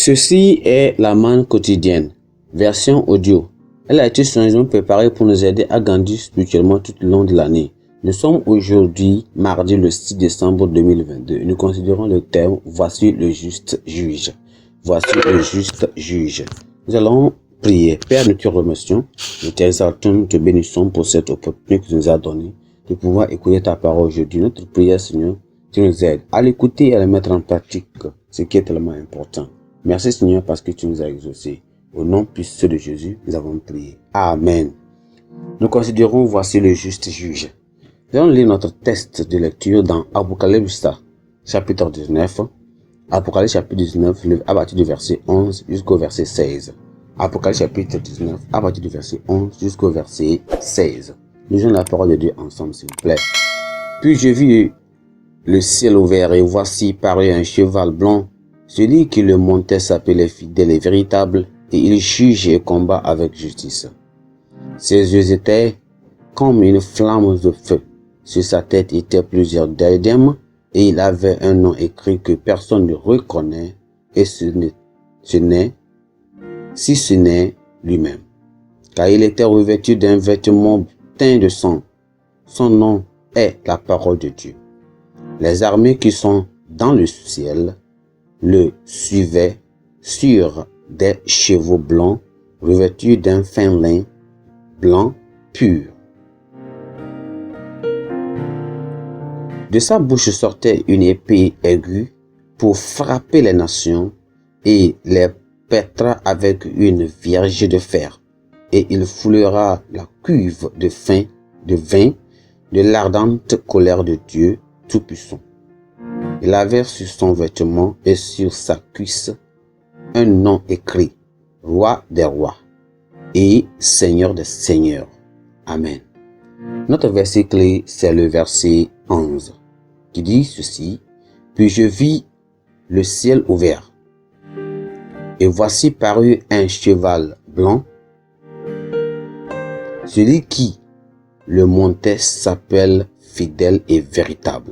Ceci est la manne quotidienne, version audio. Elle a été soigneusement préparée pour nous aider à grandir spirituellement tout le long de l'année. Nous sommes aujourd'hui mardi le 6 décembre 2022 et nous considérons le thème « Voici le juste juge ». Voici le juste juge. Nous allons prier. Père, nous te remercions, nous t'exaltons, nous te bénissons pour cette opportunité que tu nous as donnée de pouvoir écouter ta parole aujourd'hui. Notre prière, Seigneur, tu nous aides à l'écouter et à la mettre en pratique, ce qui est tellement important. Merci Seigneur parce que tu nous as exaucés. Au nom puissant de Jésus, nous avons prié. Amen. Nous considérons voici le juste juge. Nous allons lire notre texte de lecture dans Apocalypse chapitre 19. Apocalypse chapitre 19, à partir du verset 11 jusqu'au verset 16. Apocalypse chapitre 19, à partir du verset 11 jusqu'au verset 16. Lisons la parole de Dieu ensemble s'il vous plaît. Puis je vis le ciel ouvert et voici parut un cheval blanc. Celui qui le montait s'appelait fidèle et véritable, et il juge et combat avec justice. Ses yeux étaient comme une flamme de feu. Sur sa tête étaient plusieurs diadèmes, et il avait un nom écrit que personne ne reconnaît, et si ce n'est lui-même. Car il était revêtu d'un vêtement teint de sang. Son nom est la parole de Dieu. Les armées qui sont dans le ciel le suivaient sur des chevaux blancs revêtus d'un fin lin blanc pur. De sa bouche sortait une épée aiguë pour frapper les nations et les pètera avec une vierge de fer. Et il foulera la cuve de vin de l'ardente colère de Dieu Tout-Puissant. Il avait sur son vêtement et sur sa cuisse un nom écrit, Roi des rois et Seigneur des seigneurs. Amen. Notre verset clé, c'est le verset 11, qui dit ceci, « Puis je vis le ciel ouvert, et voici parut un cheval blanc. Celui qui le montait s'appelle fidèle et véritable.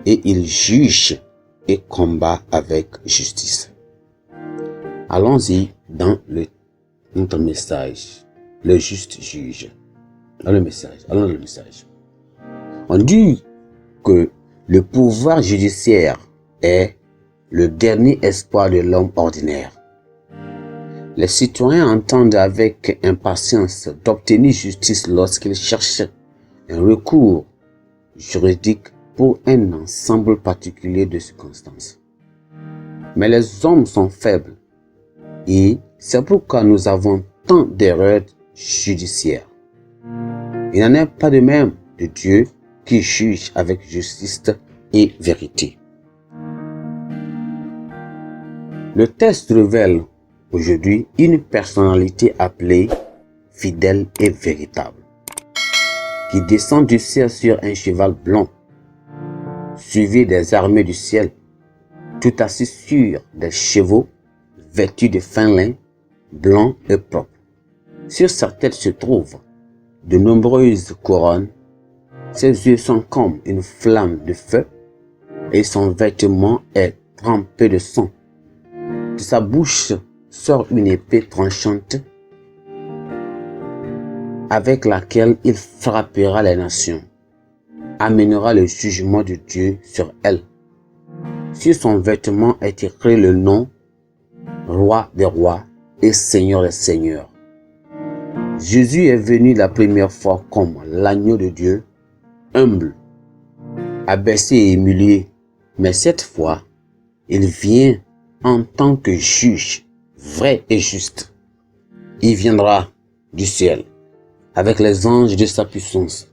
Et il juge et combat avec justice. » Allons-y dans notre message, le juste juge. Allons dans le message. On dit que le pouvoir judiciaire est le dernier espoir de l'homme ordinaire. Les citoyens entendent avec impatience d'obtenir justice lorsqu'ils cherchent un recours juridique pour un ensemble particulier de circonstances. Mais les hommes sont faibles et c'est pourquoi nous avons tant d'erreurs judiciaires. Il n'en est pas de même de Dieu qui juge avec justice et vérité. Le texte révèle aujourd'hui une personnalité appelée fidèle et véritable, qui descend du ciel sur un cheval blanc, suivi des armées du ciel, tout assis sur des chevaux vêtus de fin lin, blanc et propre. Sur sa tête se trouvent de nombreuses couronnes. Ses yeux sont comme une flamme de feu et son vêtement est trempé de sang. De sa bouche sort une épée tranchante avec laquelle il frappera les nations, amènera le jugement de Dieu sur elles. Sur son vêtement est écrit le nom Roi des rois et Seigneur des seigneurs. Jésus est venu la première fois comme l'agneau de Dieu, humble, abaissé et humilié, mais cette fois, il vient en tant que juge vrai et juste. Il viendra du ciel avec les anges de sa puissance,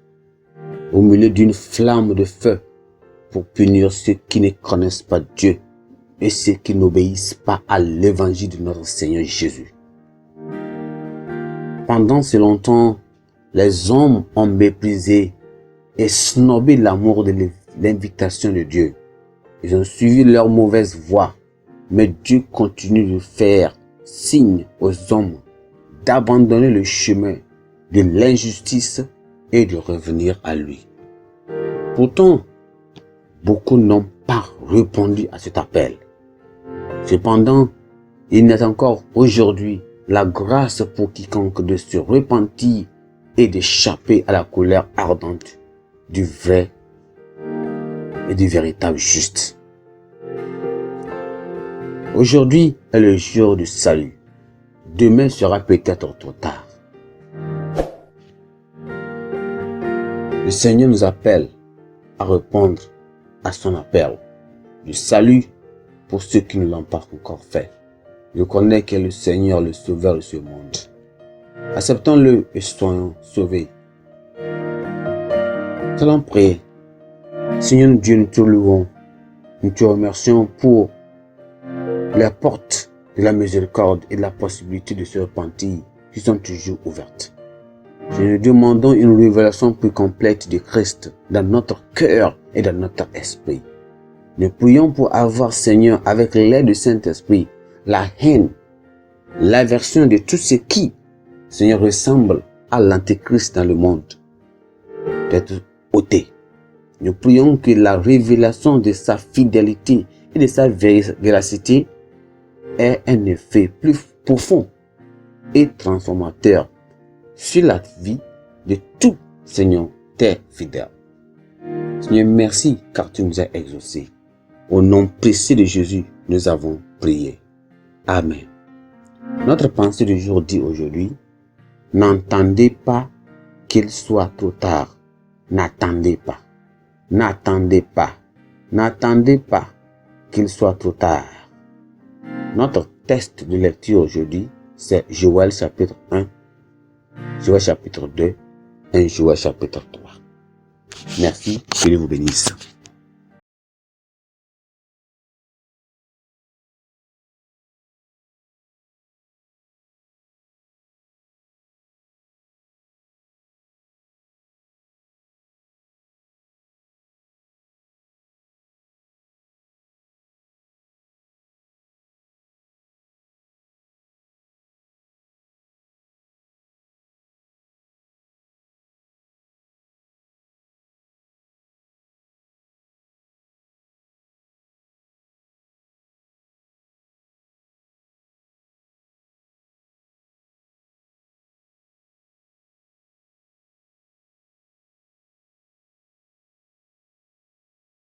au milieu d'une flamme de feu, pour punir ceux qui ne connaissent pas Dieu et ceux qui n'obéissent pas à l'évangile de notre Seigneur Jésus. Pendant si longtemps, les hommes ont méprisé et snobé l'amour de l'invitation de Dieu. Ils ont suivi leur mauvaise voie, mais Dieu continue de faire signe aux hommes d'abandonner le chemin de l'injustice et de revenir à lui. Pourtant, beaucoup n'ont pas répondu à cet appel. Cependant, il n'est encore aujourd'hui la grâce pour quiconque de se repentir et d'échapper à la colère ardente du vrai et du véritable juste. Aujourd'hui est le jour du salut. Demain sera peut-être trop tard. Le Seigneur nous appelle à répondre à son appel. Le salut pour ceux qui ne l'ont pas encore fait. Je connais qu'il est le Seigneur, le Sauveur de ce monde. Acceptons-le et soyons sauvés. Nous allons prier. Seigneur Dieu, nous te louons. Nous te remercions pour les portes de la miséricorde et de la possibilité de se repentir qui sont toujours ouvertes. Nous demandons une révélation plus complète de Christ dans notre cœur et dans notre esprit. Nous prions pour avoir, Seigneur, avec l'aide du Saint-Esprit, la haine, l'aversion de tout ce qui, Seigneur, ressemble à l'Antéchrist dans le monde, d'être ôté. Nous prions que la révélation de sa fidélité et de sa véracité ait un effet plus profond et transformateur sur la vie de tout, Seigneur, tes fidèles. Seigneur, merci car tu nous as exaucés. Au nom précieux de Jésus, nous avons prié. Amen. Notre pensée du jour dit aujourd'hui, n'entendez pas qu'il soit trop tard. N'attendez pas. N'attendez pas. N'attendez pas qu'il soit trop tard. Notre texte de lecture aujourd'hui, c'est Joël chapitre 1, Joël chapitre 2 et Joël chapitre 3. Merci, que Dieu vous bénisse.